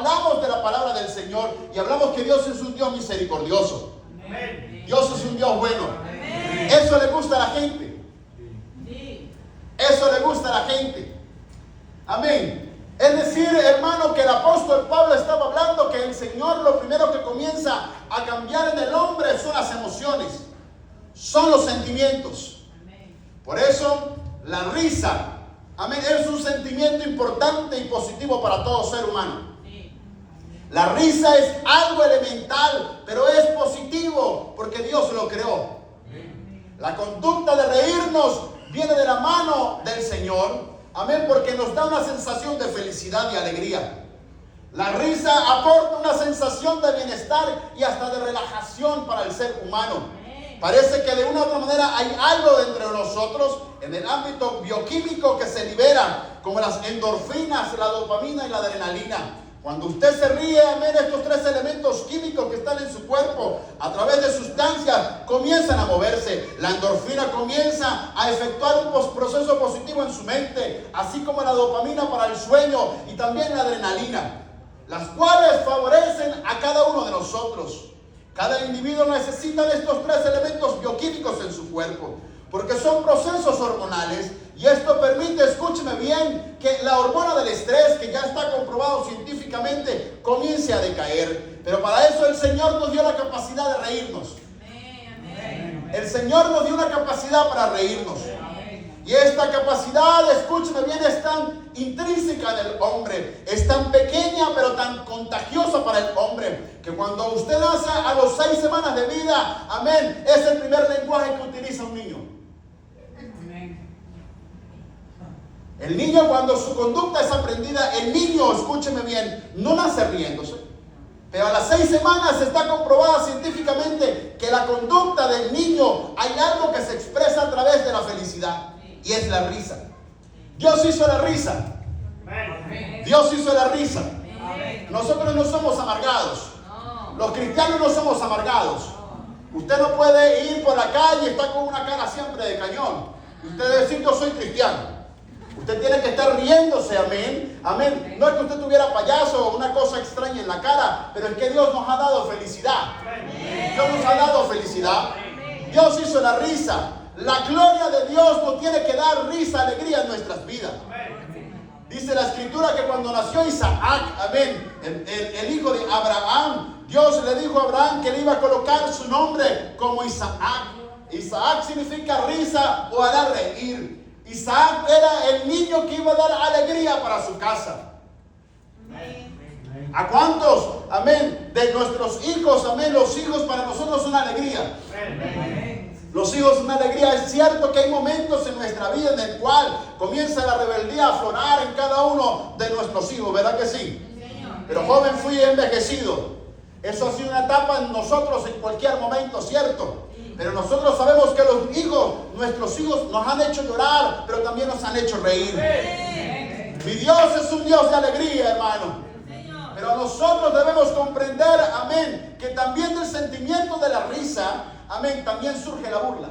hablamos de la palabra del Señor y hablamos que Dios es un Dios misericordioso. Amén. Dios es un Dios bueno. Amén. Eso le gusta a la gente. Sí. Eso le gusta a la gente. Amén. Es decir, hermano, que el apóstol Pablo estaba hablando que el Señor lo primero que comienza a cambiar en el hombre son las emociones, son los sentimientos. Por eso, la risa, amén, es un sentimiento importante y positivo para todo ser humano. La risa es algo elemental, pero es positivo porque Dios lo creó. La conducta de reírnos viene de la mano del Señor. Amén, porque nos da una sensación de felicidad y alegría. La risa aporta una sensación de bienestar y hasta de relajación para el ser humano. Parece que de una u otra manera hay algo entre nosotros en el ámbito bioquímico que se libera, como las endorfinas, la dopamina y la adrenalina. Cuando usted se ríe, amén, estos tres elementos químicos que están en su cuerpo, a través de sustancias, comienzan a moverse. La endorfina comienza a efectuar un proceso positivo en su mente, así como la dopamina para el sueño y también la adrenalina, las cuales favorecen a cada uno de nosotros. Cada individuo necesita de estos tres elementos bioquímicos en su cuerpo, porque son procesos hormonales. Y esto permite, escúcheme bien, que la hormona del estrés, que ya está comprobado científicamente, comience a decaer. Pero para eso el Señor nos dio la capacidad de reírnos. El Señor nos dio una capacidad para reírnos. Y esta capacidad, escúcheme bien, es tan intrínseca del hombre, es tan pequeña pero tan contagiosa para el hombre, que cuando usted nace a los 6 semanas de vida, amén, es el primer lenguaje que utiliza un niño. El niño, cuando su conducta es aprendida, el niño, escúcheme bien, no nace riéndose. Pero a las 6 semanas está comprobada científicamente que la conducta del niño hay algo que se expresa a través de la felicidad. Y es la risa. Dios hizo la risa. Dios hizo la risa. Nosotros no somos amargados. Los cristianos no somos amargados. Usted no puede ir por la calle y estar con una cara siempre de cañón. Usted decir yo soy cristiano. Usted tiene que estar riéndose, amén, amén. No es que usted tuviera payaso o una cosa extraña en la cara, pero es que Dios nos ha dado felicidad. Dios nos ha dado felicidad. Dios hizo la risa. La gloria de Dios nos tiene que dar risa, alegría en nuestras vidas. Dice la Escritura que cuando nació Isaac, amén, el hijo de Abraham, Dios le dijo a Abraham que le iba a colocar su nombre como Isaac. Isaac significa risa o hará reír. Isaac era el niño que iba a dar alegría para su casa. ¿A cuántos, amén, de nuestros hijos, amén, los hijos para nosotros son alegría? Los hijos son alegría. Es cierto que hay momentos en nuestra vida en el cual comienza la rebeldía a aflorar en cada uno de nuestros hijos, ¿verdad que sí? Pero joven fui envejecido. Eso ha sido una etapa en nosotros en cualquier momento, ¿cierto? Pero nosotros sabemos que los hijos, nuestros hijos nos han hecho llorar, pero también nos han hecho reír. Mi Dios es un Dios de alegría, hermano. Pero nosotros debemos comprender, amén, que también del sentimiento de la risa, amén, también surge la burla.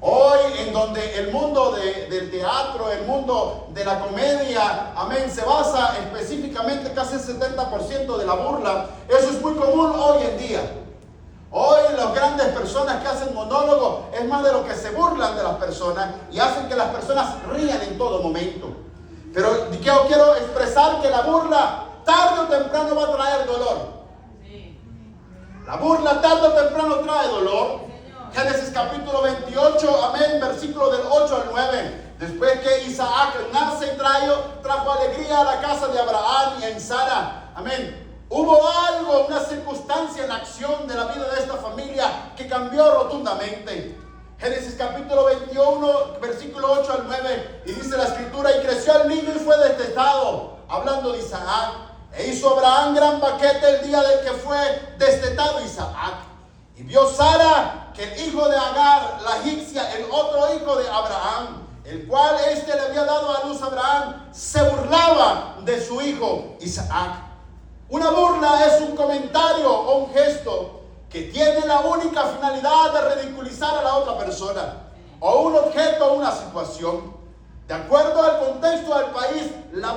Hoy, en donde el mundo del teatro, el mundo de la comedia, amén, se basa específicamente casi el 70% de la burla, eso es muy común hoy en día. Hoy las grandes personas que hacen monólogos es más de lo que se burlan de las personas y hacen que las personas rían en todo momento. Pero yo quiero expresar que la burla tarde o temprano va a traer dolor. La burla tarde o temprano trae dolor. Génesis capítulo 28, amén, versículo del 8 al 9. Después que Isaac nace y trajo alegría a la casa de Abraham y en Sara, amén. Hubo algo, una circunstancia en la acción de la vida de esta familia que cambió rotundamente. Génesis capítulo 21, versículo 8 al 9. Y dice la Escritura, y creció el niño y fue destetado, hablando de Isaac. E hizo Abraham gran banquete el día del que fue destetado Isaac. Y vio Sara que el hijo de Agar, la egipcia, el otro hijo de Abraham, el cual le había dado a luz a Abraham, se burlaba de su hijo Isaac. Una burla es un comentario o un gesto que tiene la única finalidad de ridiculizar a la otra persona, o un objeto o una situación. De acuerdo al contexto del país, la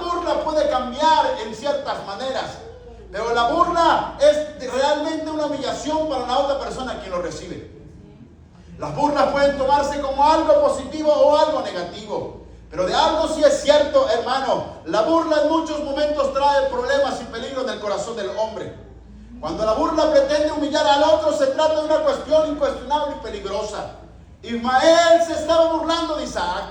Pero la burla es realmente una humillación para la otra persona quien lo recibe. Las burlas pueden tomarse como algo positivo o algo negativo. Pero de algo sí es cierto, hermano. La burla en muchos momentos trae problemas y peligros en el corazón del hombre. Cuando la burla pretende humillar al otro, se trata de una cuestión incuestionable y peligrosa. Ismael se estaba burlando de Isaac.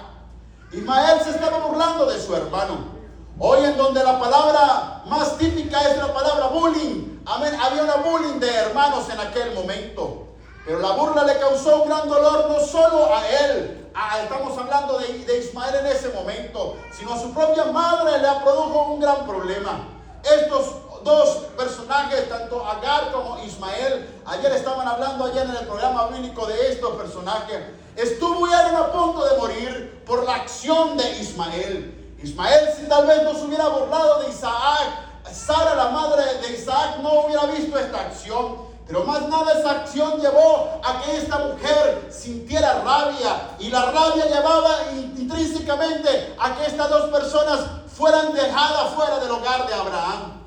Ismael se estaba burlando de su hermano. Hoy en donde la palabra más típica es la palabra bullying. Amén. Había una bullying de hermanos en aquel momento. Pero la burla le causó un gran dolor no solo a él. Estamos hablando de Ismael en ese momento. Sino a su propia madre le produjo un gran problema. Estos dos personajes, tanto Agar como Ismael, ayer estaban hablando en el programa bíblico de estos personajes. Estuvieron a punto de morir por la acción de Ismael. Ismael, si tal vez no se hubiera burlado de Isaac, Sara, la madre de Isaac, no hubiera visto esta acción. Pero más nada esa acción llevó a que esta mujer sintiera rabia. Y la rabia llevaba intrínsecamente a que estas dos personas fueran dejadas fuera del hogar de Abraham.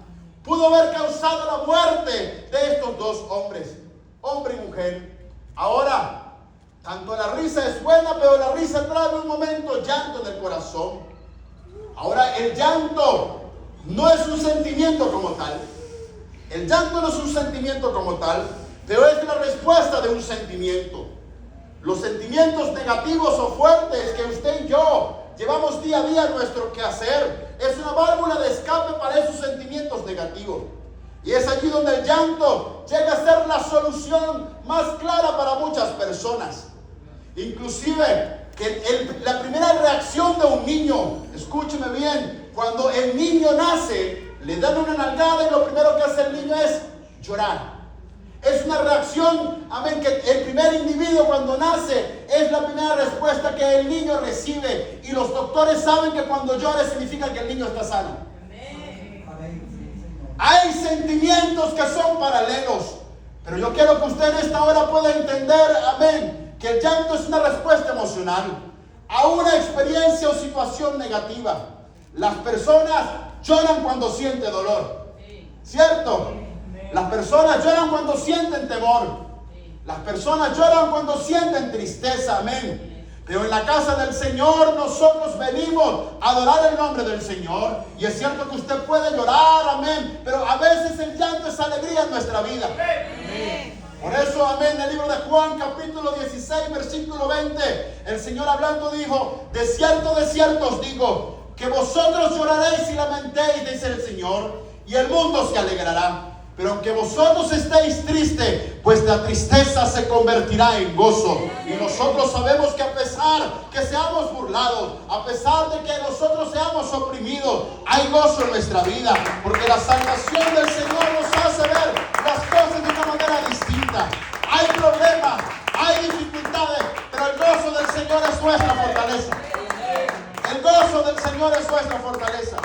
Pudo haber causado la muerte de estos dos hombres, hombre y mujer. Ahora, tanto la risa es buena, pero la risa trae un momento llanto en el corazón. Ahora, el llanto no es un sentimiento como tal. El llanto no es un sentimiento como tal, pero es la respuesta de un sentimiento. Los sentimientos negativos o fuertes que usted y yo llevamos día a día en nuestro quehacer es una válvula de escape para esos sentimientos negativos. Y es allí donde el llanto llega a ser la solución más clara para muchas personas. Inclusive, la primera reacción de un niño, escúcheme bien, cuando el niño nace, le dan una nalgada y lo primero que hace el niño es llorar. Es una reacción, amén, que el primer individuo cuando nace es la primera respuesta que el niño recibe. Y los doctores saben que cuando llora significa que el niño está sano. Hay sentimientos que son paralelos, pero yo quiero que usted en esta hora pueda entender, amén, que el llanto es una respuesta emocional a una experiencia o situación negativa. Las personas lloran cuando sienten dolor, ¿cierto? Las personas lloran cuando sienten temor. Las personas lloran cuando sienten tristeza, amén. Pero en la casa del Señor nosotros venimos a adorar el nombre del Señor. Y es cierto que usted puede llorar, amén, pero a veces el llanto es alegría en nuestra vida. Por eso, amén, en el libro de Juan, capítulo 16, versículo 20, el Señor hablando dijo: de cierto os digo, que vosotros lloraréis y lamentéis, dice el Señor, y el mundo se alegrará. Pero aunque vosotros estéis tristes, vuestra tristeza se convertirá en gozo. Y nosotros sabemos que a pesar que seamos burlados, a pesar de que nosotros seamos oprimidos, hay gozo en nuestra vida. Porque la salvación del Señor nos hace ver las cosas de una manera distinta. Hay problemas, hay dificultades, pero el gozo del Señor es nuestra fortaleza. El gozo del Señor es nuestra fortaleza.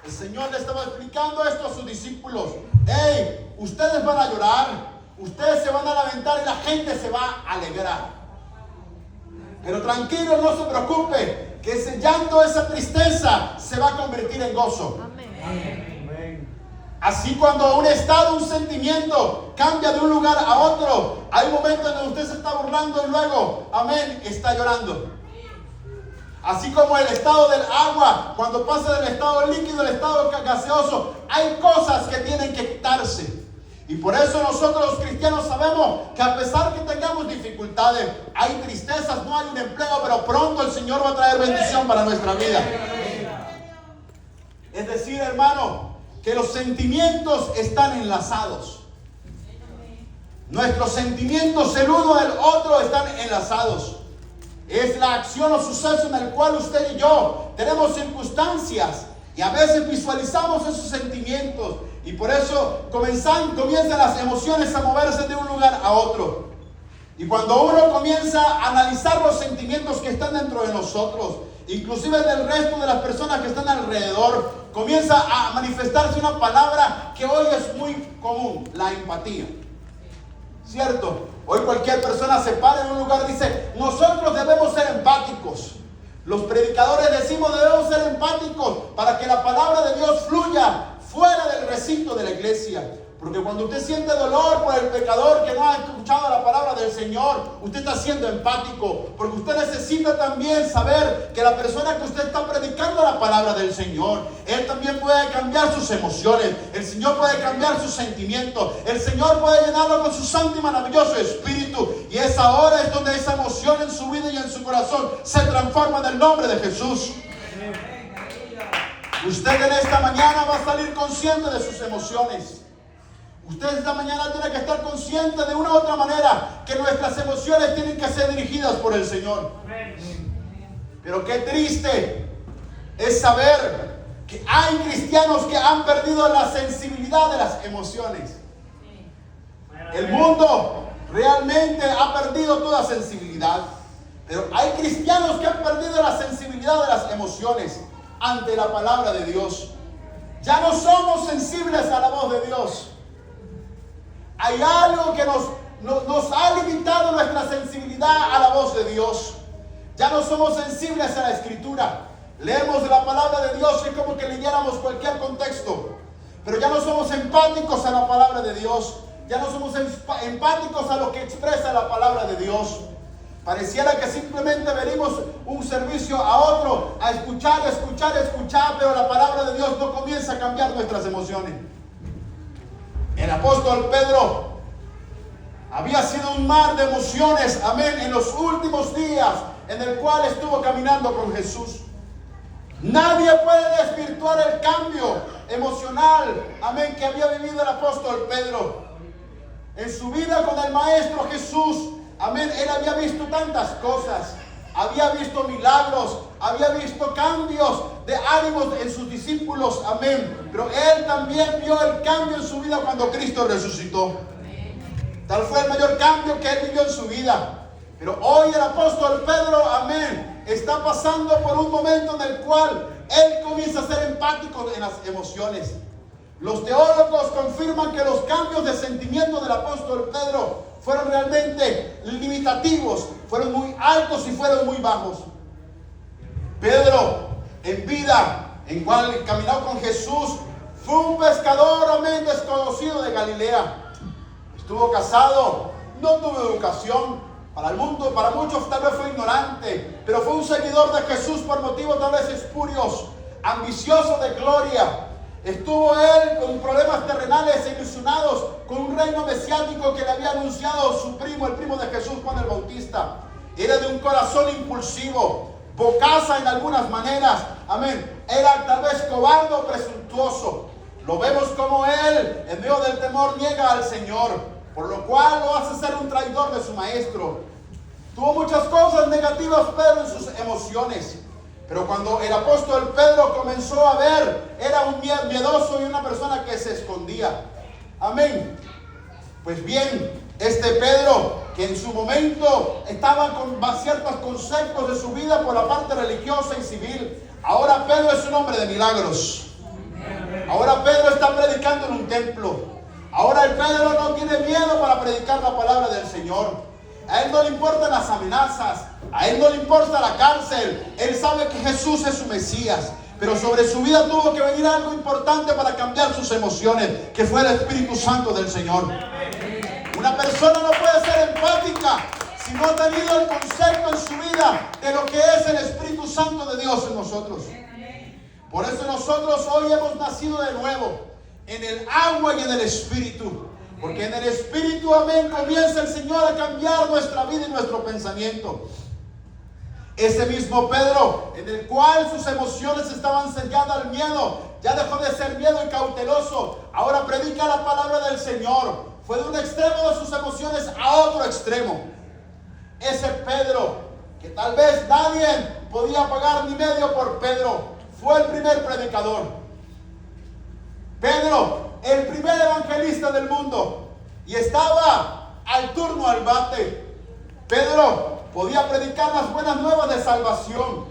El Señor le estaba explicando esto a sus discípulos. Hey, ustedes van a llorar, ustedes se van a lamentar y la gente se va a alegrar. Pero tranquilo, no se preocupe, que ese llanto, esa tristeza se va a convertir en gozo. Amén. Así cuando un estado, un sentimiento cambia de un lugar a otro, hay momentos en donde usted se está burlando y luego, amén, está llorando. Así como el estado del agua, cuando pasa del estado líquido al estado gaseoso, hay cosas que tienen que quitarse. Y por eso nosotros los cristianos sabemos que a pesar que tengamos dificultades, hay tristezas, no hay un empleo, pero pronto el Señor va a traer bendición para nuestra vida. Es decir, hermano, que los sentimientos están enlazados. Nuestros sentimientos el uno del otro están enlazados. Es la acción o suceso en el cual usted y yo tenemos circunstancias y a veces visualizamos esos sentimientos y por eso comienzan las emociones a moverse de un lugar a otro. Y cuando uno comienza a analizar los sentimientos que están dentro de nosotros, inclusive del resto de las personas que están alrededor, comienza a manifestarse una palabra que hoy es muy común: la empatía. ¿Cierto? Hoy cualquier persona se para en un lugar y dice: nosotros debemos ser empáticos. Los predicadores decimos: debemos ser empáticos para que la palabra de Dios fluya fuera del recinto Porque cuando usted siente dolor por el pecador que no ha escuchado la palabra del Señor, usted está siendo empático. Porque usted necesita también saber que la persona que usted está predicando la palabra del Señor, Él también puede cambiar sus emociones. El Señor puede cambiar sus sentimientos. El Señor puede llenarlo con su santo y maravilloso Espíritu. Y esa hora es donde esa emoción en su vida y en su corazón se transforma en el nombre de Jesús. Usted en esta mañana va a salir consciente de sus emociones. Usted esta mañana tiene que estar consciente de una u otra manera que nuestras emociones tienen que ser dirigidas por el Señor. Pero qué triste es saber que hay cristianos que han perdido la sensibilidad de las emociones. El mundo realmente ha perdido toda sensibilidad. Pero hay cristianos que han perdido la sensibilidad de las emociones ante la palabra de Dios. Ya no somos sensibles a la voz de Dios. Hay algo que nos ha limitado nuestra sensibilidad a la voz de Dios. Ya no somos sensibles a la Escritura. Leemos la palabra de Dios y es como que leyéramos cualquier contexto. Pero ya no somos empáticos a la palabra de Dios. Ya no somos empáticos a lo que expresa la palabra de Dios. Pareciera que simplemente venimos un servicio a otro a escuchar, pero la palabra de Dios no comienza a cambiar nuestras emociones. El apóstol Pedro había sido un mar de emociones, amén, en los últimos días en el cual estuvo caminando con Jesús. Nadie puede desvirtuar el cambio emocional, amén, que había vivido el apóstol Pedro. En su vida con el Maestro Jesús, amén, él había visto tantas cosas. Había visto milagros, había visto cambios de ánimos en sus discípulos, amén. Pero él también vio el cambio en su vida cuando Cristo resucitó. Tal fue el mayor cambio que él vivió en su vida. Pero hoy el apóstol Pedro, amén, está pasando por un momento en el cual él comienza a ser empático en las emociones. Los teólogos confirman que los cambios de sentimiento del apóstol Pedro fueron realmente limitativos, fueron muy altos y fueron muy bajos. Pedro, en vida, en cual caminó con Jesús, fue un pescador, amén, desconocido de Galilea. Estuvo casado, no tuvo educación. Para el mundo, para muchos tal vez fue ignorante, pero fue un seguidor de Jesús por motivos tal vez espurios, ambicioso de gloria. Estuvo él con problemas terrenales e ilusionados con un reino mesiánico que le había anunciado su primo, el primo de Jesús, Juan el Bautista. Era de un corazón impulsivo, bocaza en algunas maneras, amén. Era tal vez cobarde o presuntuoso. Lo vemos como él, en medio del temor, niega al Señor, por lo cual lo hace ser un traidor de su maestro. Tuvo muchas cosas negativas Pedro en sus emociones. Pero cuando el apóstol Pedro comenzó a ver, era un miedoso y una persona que se escondía. Amén. Pues bien, este Pedro, que en su momento estaba con ciertos conceptos de su vida por la parte religiosa y civil, ahora Pedro es un hombre de milagros. Ahora Pedro está predicando en un templo. Ahora el Pedro no tiene miedo para predicar la palabra del Señor. A él no le importan las amenazas, a él no le importa la cárcel. Él sabe que Jesús es su Mesías. Pero sobre su vida tuvo que venir algo importante para cambiar sus emociones, que fue el Espíritu Santo del Señor. Una persona no puede ser empática si no ha tenido el concepto en su vida de lo que es el Espíritu Santo de Dios en nosotros. Por eso nosotros hoy hemos nacido de nuevo en el agua y en el Espíritu. Porque en el Espíritu, amén, comienza el Señor a cambiar nuestra vida y nuestro pensamiento. Ese mismo Pedro, en el cual sus emociones estaban selladas al miedo, ya dejó de ser miedo y cauteloso. Ahora predica la palabra del Señor. Fue de un extremo de sus emociones a otro extremo. Ese Pedro, que tal vez nadie podía pagar ni medio por Pedro, fue el primer predicador. Pedro, el primer evangelista del mundo, y estaba al turno al bate. Pedro podía predicar las buenas nuevas de salvación,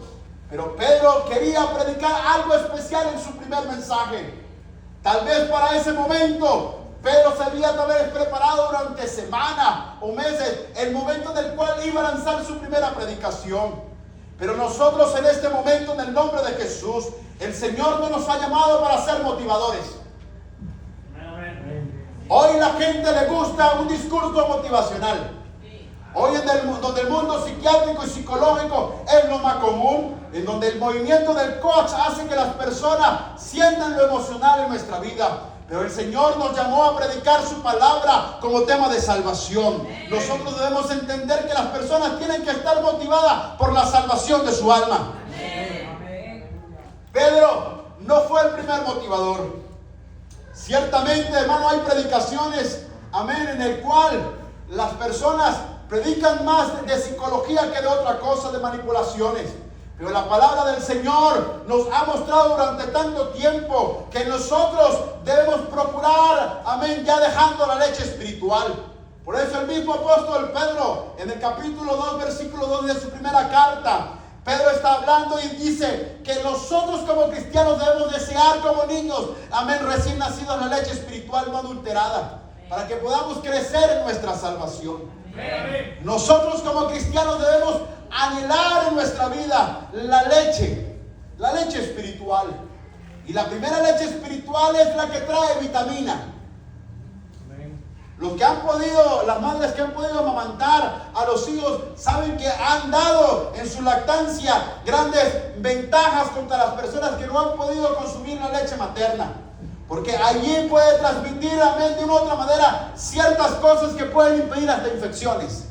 pero Pedro quería predicar algo especial en su primer mensaje. Tal vez para ese momento Pedro se había tal vez preparado durante semanas o meses, el momento en el cual iba a lanzar su primera predicación. Pero nosotros en este momento, en el nombre de Jesús, el Señor no nos ha llamado para ser motivadores. Hoy la gente le gusta un discurso motivacional. Hoy donde el mundo psiquiátrico y psicológico es lo más común, en donde el movimiento del coach hace que las personas sientan lo emocional en nuestra vida. Pero el Señor nos llamó a predicar su palabra como tema de salvación. Nosotros debemos entender que las personas tienen que estar motivadas por la salvación de su alma. Pedro no fue el primer motivador. Ciertamente, hermano, hay predicaciones, amén, en el cual las personas predican más de psicología que de otra cosa, de manipulaciones. Pero la palabra del Señor nos ha mostrado durante tanto tiempo que nosotros debemos procurar, amén, ya dejando la leche espiritual. Por eso el mismo apóstol Pedro, en el capítulo 2, versículo 2 de su primera carta, Pedro está hablando y dice que nosotros como cristianos debemos desear como niños, amén, recién nacidos, la leche espiritual no adulterada, para que podamos crecer en nuestra salvación. Nosotros como cristianos debemos anhelar en nuestra vida la leche espiritual. Y la primera leche espiritual es la que trae vitamina. Los que han podido, las madres que han podido amamantar a los hijos, saben que han dado en su lactancia grandes ventajas contra las personas que no han podido consumir la leche materna. Porque allí puede transmitir, amén, de una u otra manera ciertas cosas que pueden impedir hasta infecciones.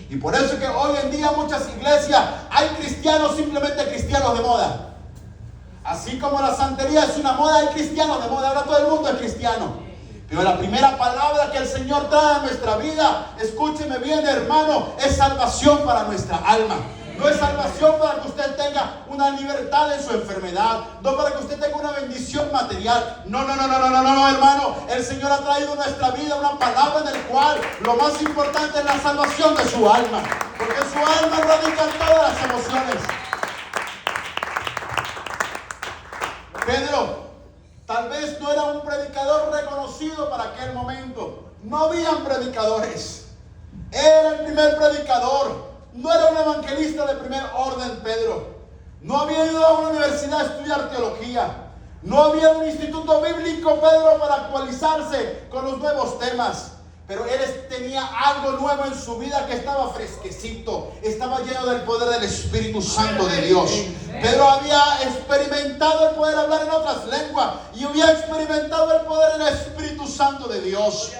Y por eso que hoy en día muchas iglesias hay cristianos, simplemente cristianos de moda. Así como la santería es una moda, hay cristianos de moda, ahora todo el mundo es cristiano. Pero la primera palabra que el Señor trae a nuestra vida, escúcheme bien, hermano, es salvación para nuestra alma. No es salvación para que usted tenga una libertad en su enfermedad, no para que usted tenga una bendición material. No, hermano. El Señor ha traído a nuestra vida una palabra en la cual lo más importante es la salvación de su alma, porque en su alma radican todas las emociones. Pedro tal vez no era un predicador reconocido para aquel momento. No habían predicadores. Era el primer predicador. No era un evangelista de primer orden, Pedro. No había ido a una universidad a estudiar teología. No había un instituto bíblico, Pedro, para actualizarse con los nuevos temas. Pero él tenía algo nuevo en su vida que estaba fresquecito. Estaba lleno del poder del Espíritu Santo de Dios. Pedro había experimentado el poder hablar en otras lenguas. Y había experimentado el poder del Espíritu Santo de Dios.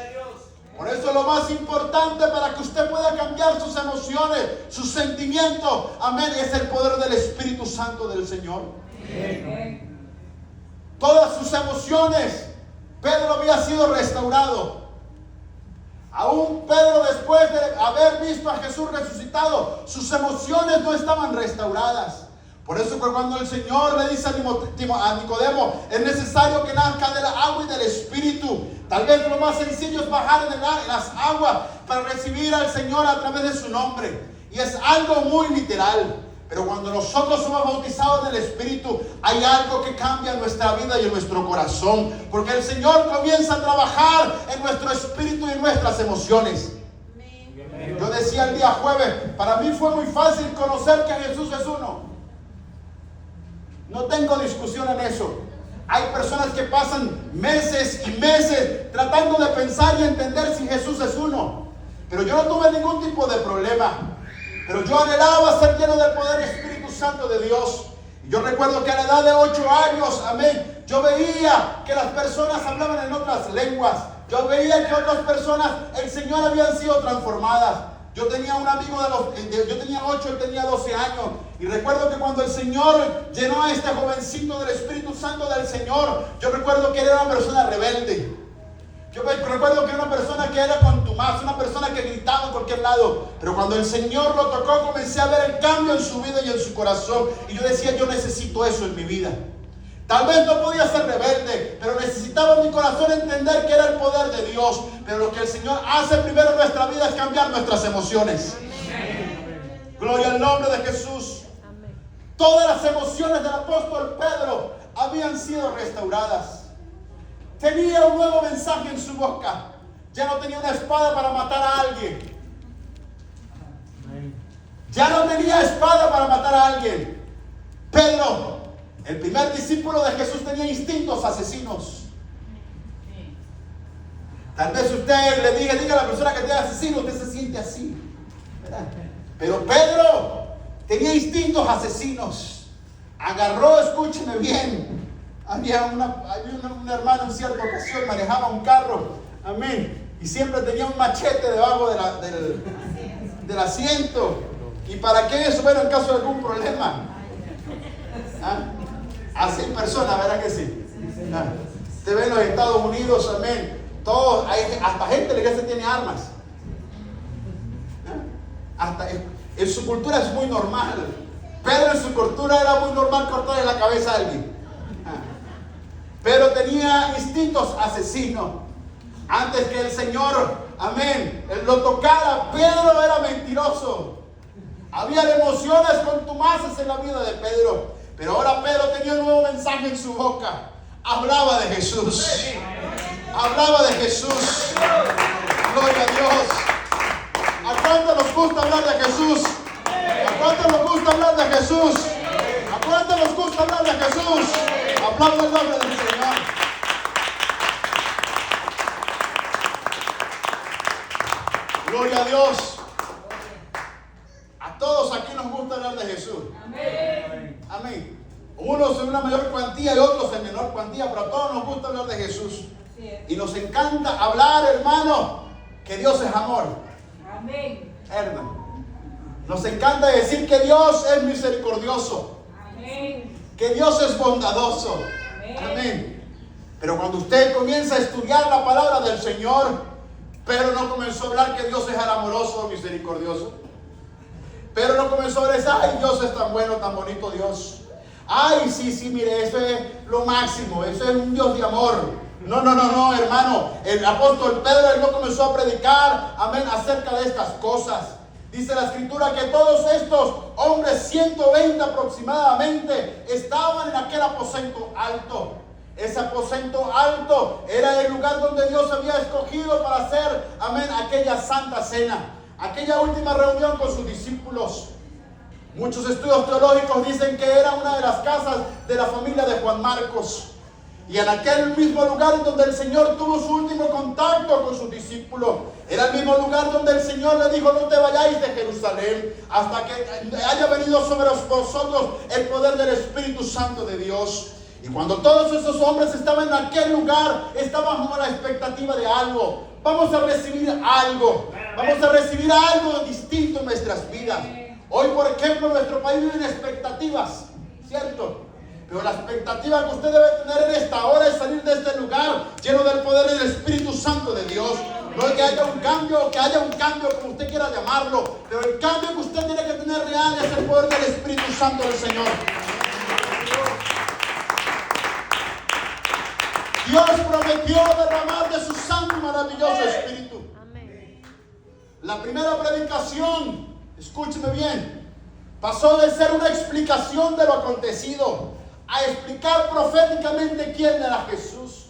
Por eso lo más importante para que usted pueda cambiar sus emociones, sus sentimientos, amén, es el poder del Espíritu Santo del Señor. Amén. Todas sus emociones, Pedro había sido restaurado. Aún Pedro, después de haber visto a Jesús resucitado, sus emociones no estaban restauradas. Por eso que cuando el Señor le dice a Nicodemo, es necesario que nazca del agua y del Espíritu. Tal vez lo más sencillo es bajar en las aguas para recibir al Señor a través de su nombre. Y es algo muy literal. Pero cuando nosotros somos bautizados en el Espíritu, hay algo que cambia en nuestra vida y en nuestro corazón. Porque el Señor comienza a trabajar en nuestro espíritu y en nuestras emociones. Yo decía el día jueves, para mí fue muy fácil conocer que Jesús es uno. No tengo discusión en eso. Hay personas que pasan meses y meses tratando de pensar y entender si Jesús es uno. Pero yo no tuve ningún tipo de problema. Pero yo anhelaba ser lleno del poder del Espíritu Santo de Dios. Y yo recuerdo que a la edad de 8 años, amén, yo veía que las personas hablaban en otras lenguas. Yo veía que otras personas, el Señor, habían sido transformadas. Yo tenía un amigo yo tenía 8, él tenía 12 años. Y recuerdo que cuando el Señor llenó a este jovencito del Espíritu Santo del Señor, yo recuerdo que él era una persona rebelde. Yo recuerdo que era una persona que era contumaz, una persona que gritaba en cualquier lado. Pero cuando el Señor lo tocó, comencé a ver el cambio en su vida y en su corazón. Y yo decía, yo necesito eso en mi vida. Tal vez no podía ser rebelde, pero necesitaba en mi corazón entender que era el poder de Dios. Pero lo que el Señor hace primero en nuestra vida es cambiar nuestras emociones. Amén. Gloria al nombre de Jesús. Amén. Todas las emociones del apóstol Pedro habían sido restauradas. Tenía un nuevo mensaje en su boca. Ya no tenía una espada para matar a alguien. Ya no tenía espada para matar a alguien. Pedro, el primer discípulo de Jesús, tenía instintos asesinos. Tal vez usted le diga a la persona que tiene asesino, usted se siente así, ¿verdad? Pero Pedro tenía instintos asesinos. Agarró, escúcheme bien. Había un hermano en cierta ocasión, manejaba un carro, amén, y siempre tenía un machete debajo del asiento. ¿Y para qué eso? Bueno, en caso de algún problema. A 100 personas, ¿verdad que sí? Usted ve en los Estados Unidos, amén. Todos, hasta gente de la iglesia tiene armas. Hasta en su cultura es muy normal. Pedro en su cultura era muy normal cortarle la cabeza a alguien. Pero tenía instintos asesinos. Antes que el Señor, amén, lo tocara, Pedro era mentiroso. Había emociones contumaces en la vida de Pedro. Pero ahora Pedro tenía un nuevo mensaje en su boca. Hablaba de Jesús. Hablaba de Jesús. Gloria a Dios. ¿A cuánto nos gusta hablar de Jesús? ¿A cuánto nos gusta hablar de Jesús? ¿A cuánto nos gusta hablar de Jesús? Aplauda el nombre del Señor. Gloria a Dios. A todos aquí nos gusta hablar de Jesús. Amén. Amén. Unos en una mayor cuantía y otros en menor cuantía, pero a todos nos gusta hablar de Jesús. Y nos encanta hablar, hermano, que Dios es amor. Amén. Hermano, nos encanta decir que Dios es misericordioso. Amén. Que Dios es bondadoso. Amén. Amén. Pero cuando usted comienza a estudiar la palabra del Señor, Pedro no comenzó a hablar que Dios es amoroso o misericordioso. Pero no comenzó a decir, ay, Dios es tan bueno, tan bonito Dios. Ay, sí, mire, eso es lo máximo, eso es un Dios de amor. No, hermano. El apóstol Pedro, él no comenzó a predicar, amén, acerca de estas cosas. Dice la escritura que todos estos hombres, 120 aproximadamente, estaban en aquel aposento alto. Ese aposento alto era el lugar donde Dios había escogido para hacer, amén, aquella santa cena. Aquella última reunión con sus discípulos. Muchos estudios teológicos dicen que era una de las casas de la familia de Juan Marcos. Y en aquel mismo lugar donde el Señor tuvo su último contacto con sus discípulos. Era el mismo lugar donde el Señor le dijo, no te vayáis de Jerusalén hasta que haya venido sobre vosotros el poder del Espíritu Santo de Dios. Y cuando todos esos hombres estaban en aquel lugar, estaban con la expectativa de algo. Vamos a recibir algo. Vamos a recibir algo distinto en nuestras vidas. Hoy, por ejemplo, nuestro país vive en expectativas, ¿cierto? Pero la expectativa que usted debe tener en esta hora es salir de este lugar lleno del poder del Espíritu Santo de Dios. No es que haya un cambio, como usted quiera llamarlo, pero el cambio que usted tiene que tener real es el poder del Espíritu Santo del Señor. Dios prometió derramar de su santo y maravilloso Espíritu. La primera predicación, escúcheme bien, pasó de ser una explicación de lo acontecido a explicar proféticamente quién era Jesús.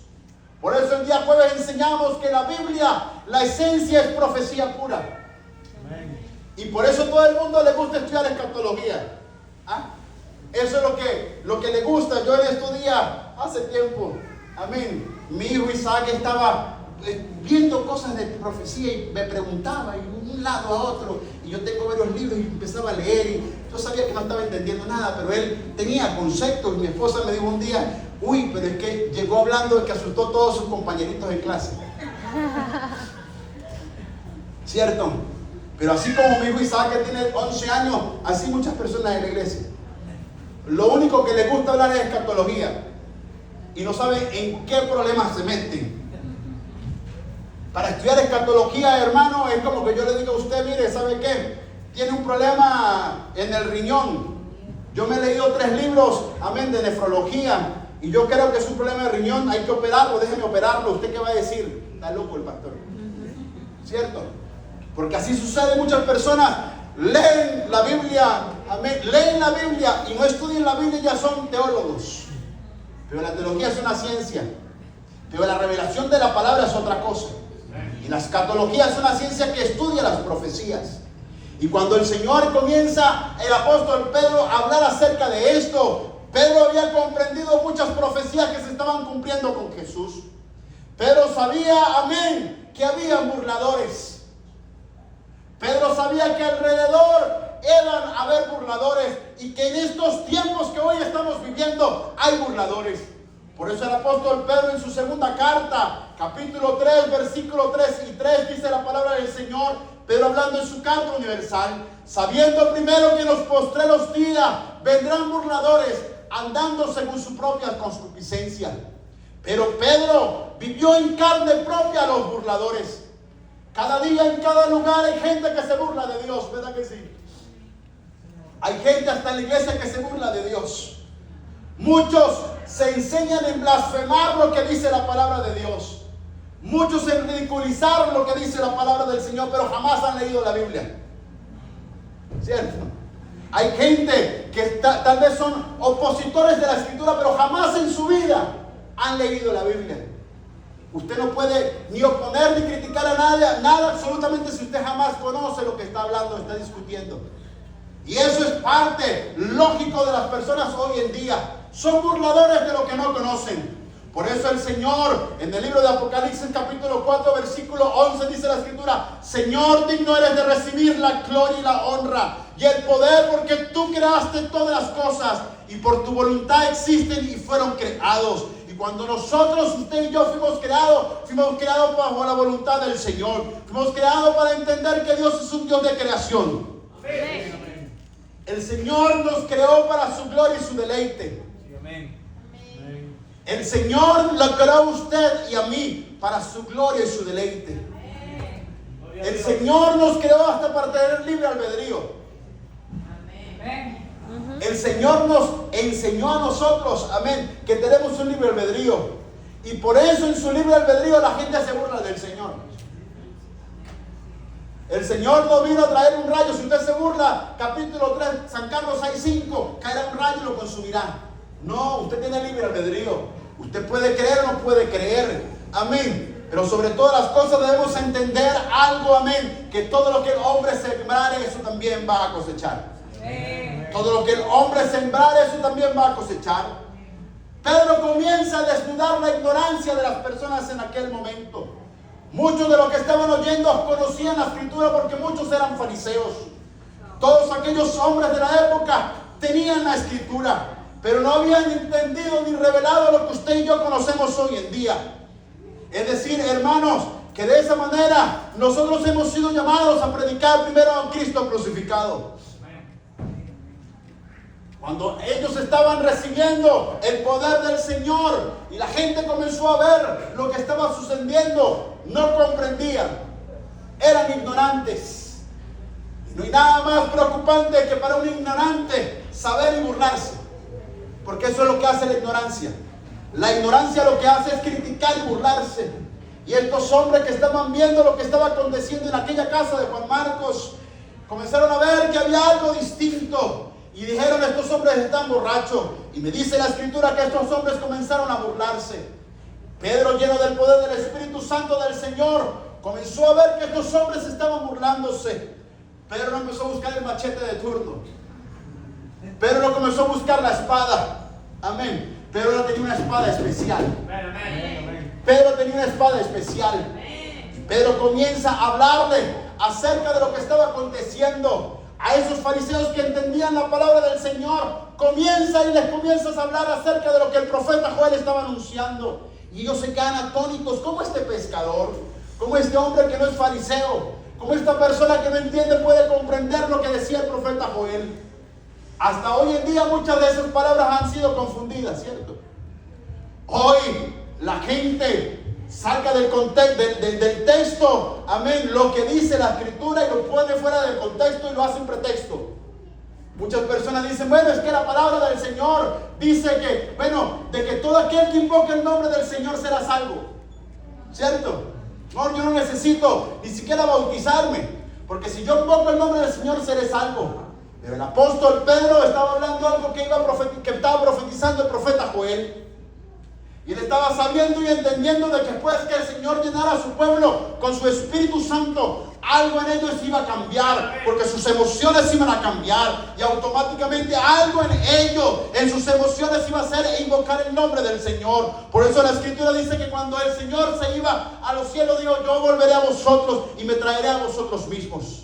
Por eso el día jueves enseñamos que la Biblia, la esencia es profecía pura. Amén. Y por eso todo el mundo le gusta estudiar escatología. Eso es lo que le gusta. Yo en estos días, hace tiempo, amén, mi hijo Isaac estaba viendo cosas de profecía y me preguntaba de un lado a otro, y yo tengo varios libros y empezaba a leer y yo sabía que no estaba entendiendo nada, pero él tenía conceptos. Y mi esposa me dijo un día, uy, pero es que llegó hablando que asustó a todos sus compañeritos en clase. ¿Cierto? Pero así como mi hijo Isaac, que tiene 11 años, así muchas personas en la iglesia. Lo único que les gusta hablar es escatología y no saben en qué problemas se meten. Para estudiar escatología, hermano, es como que yo le digo a usted, mire, ¿sabe qué? Tiene un problema en el riñón. Yo me he leído 3 libros, amén, de nefrología, y yo creo que es un problema de riñón, hay que operarlo, déjeme operarlo. ¿Usted qué va a decir? Está loco el pastor. ¿Cierto? Porque así sucede. Muchas personas leen la Biblia, amén, leen la Biblia y no estudian la Biblia y ya son teólogos. Pero la teología es una ciencia. Pero la revelación de la palabra es otra cosa. Y la escatología es una ciencia que estudia las profecías. Y cuando el Señor comienza, el apóstol Pedro, a hablar acerca de esto, Pedro había comprendido muchas profecías que se estaban cumpliendo con Jesús. Pedro sabía, amén, que había burladores. Pedro sabía que alrededor eran a haber burladores y que en estos tiempos que hoy estamos viviendo hay burladores. Por eso el apóstol Pedro en su segunda carta, capítulo 3, versículo 3 y 3, dice la palabra del Señor, Pedro hablando en su carta universal, sabiendo primero que en los postreros días vendrán burladores, andando según su propia concupiscencia. Pero Pedro vivió en carne propia a los burladores. Cada día, en cada lugar hay gente que se burla de Dios, ¿verdad que sí? Hay gente hasta en la iglesia que se burla de Dios. Muchos se enseñan en blasfemar lo que dice la palabra de Dios. Muchos en ridiculizar lo que dice la palabra del Señor, pero jamás han leído la Biblia. ¿Cierto? Hay gente que tal vez son opositores de la Escritura, pero jamás en su vida han leído la Biblia. Usted no puede ni oponer ni criticar a nadie, nada absolutamente, si usted jamás conoce lo que está hablando, está discutiendo. Y eso es parte lógico de las personas hoy en día. Son burladores de lo que no conocen. Por eso el Señor, en el libro de Apocalipsis, capítulo 4, versículo 11, dice la Escritura: Señor, digno eres de recibir la gloria y la honra y el poder, porque tú creaste todas las cosas y por tu voluntad existen y fueron creados. Y cuando nosotros, usted y yo fuimos creados bajo la voluntad del Señor. Fuimos creados para entender que Dios es un Dios de creación. Amén. El Señor nos creó para su gloria y su deleite. Sí, amén. El Señor lo creó a usted y a mí para su gloria y su deleite. El Señor nos creó hasta para tener libre albedrío. Amén. El Señor nos enseñó a nosotros, amén, que tenemos un libre albedrío. Y por eso en su libre albedrío la gente se burla del Señor. El Señor no vino a traer un rayo. Si usted se burla, capítulo 3, San Carlos 6:5, caerá un rayo y lo consumirá. No, usted tiene libre albedrío. Usted puede creer o no puede creer. Amén. Pero sobre todas las cosas debemos entender algo, amén, que todo lo que el hombre sembrare, eso también va a cosechar. Amén. Todo lo que el hombre sembrare, eso también va a cosechar. Pedro comienza a desnudar la ignorancia de las personas en aquel momento. Muchos de los que estaban oyendo conocían la Escritura porque muchos eran fariseos. Todos aquellos hombres de la época tenían la Escritura, pero no habían entendido ni revelado lo que usted y yo conocemos hoy en día. Es decir, hermanos, que de esa manera nosotros hemos sido llamados a predicar primero a un Cristo crucificado. Cuando ellos estaban recibiendo el poder del Señor y la gente comenzó a ver lo que estaba sucediendo, no comprendían, eran ignorantes. Y no hay nada más preocupante que para un ignorante saber y burlarse, porque eso es lo que hace la ignorancia. La ignorancia lo que hace es criticar y burlarse. Y estos hombres que estaban viendo lo que estaba aconteciendo en aquella casa de Juan Marcos, comenzaron a ver que había algo distinto. Y dijeron: estos hombres están borrachos. Y me dice la Escritura que estos hombres comenzaron a burlarse. Pedro, lleno del poder del Espíritu Santo del Señor, comenzó a ver que estos hombres estaban burlándose. Pedro no empezó a buscar el machete de turno. Pedro no comenzó a buscar la espada. Amén. Pedro no tenía una espada especial. Pedro tenía una espada especial. Pedro comienza a hablarle acerca de lo que estaba aconteciendo. A esos fariseos que entendían la palabra del Señor, comienza y les comienzas a hablar acerca de lo que el profeta Joel estaba anunciando. Y ellos se quedan atónitos. ¿Cómo este pescador, cómo este hombre que no es fariseo, cómo esta persona que no entiende puede comprender lo que decía el profeta Joel? Hasta hoy en día muchas de esas palabras han sido confundidas, ¿cierto? Hoy la gente saca del contexto, del texto, amén, lo que dice la Escritura y lo pone fuera del contexto y lo hace un pretexto. Muchas personas dicen: bueno, es que la palabra del Señor dice que, bueno, de que todo aquel que invoque el nombre del Señor será salvo, ¿cierto? No, yo no necesito ni siquiera bautizarme, porque si yo invoco el nombre del Señor seré salvo. Pero el apóstol Pedro estaba hablando algo que estaba profetizando el profeta Joel. Y él estaba sabiendo y entendiendo de que después que el Señor llenara a su pueblo con su Espíritu Santo, algo en ellos iba a cambiar, porque sus emociones iban a cambiar, y automáticamente algo en ellos, en sus emociones, iba a ser invocar el nombre del Señor. Por eso la Escritura dice que cuando el Señor se iba a los cielos, dijo: yo volveré a vosotros y me traeré a vosotros mismos.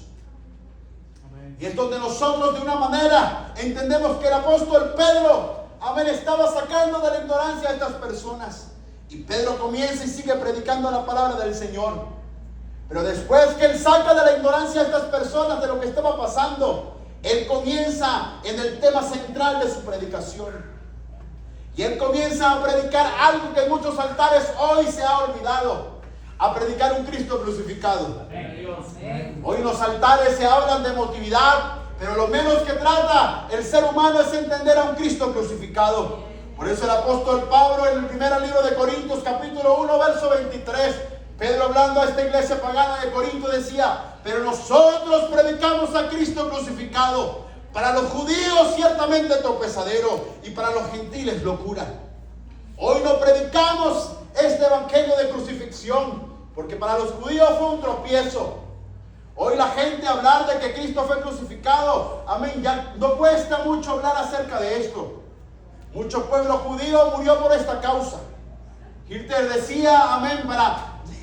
Amén. Y es donde nosotros de una manera entendemos que el apóstol Pedro, amén, estaba sacando de la ignorancia a estas personas. Y Pedro comienza y sigue predicando la palabra del Señor. Pero después que él saca de la ignorancia a estas personas de lo que estaba pasando, él comienza en el tema central de su predicación. Y él comienza a predicar algo que en muchos altares hoy se ha olvidado: a predicar un Cristo crucificado. Hoy en los altares se hablan de emotividad, pero lo menos que trata el ser humano es entender a un Cristo crucificado. Por eso el apóstol Pablo, en el primer libro de Corintios, capítulo 1, verso 23, Pedro, hablando a esta iglesia pagana de Corinto, decía: pero nosotros predicamos a Cristo crucificado, para los judíos ciertamente tropezadero, y para los gentiles locura. Hoy no predicamos este evangelio de crucifixión, porque para los judíos fue un tropiezo. Hoy la gente hablar de que Cristo fue crucificado, amén, ya no cuesta mucho hablar acerca de esto. Mucho pueblo judío murió por esta causa. Hitler decía, amén,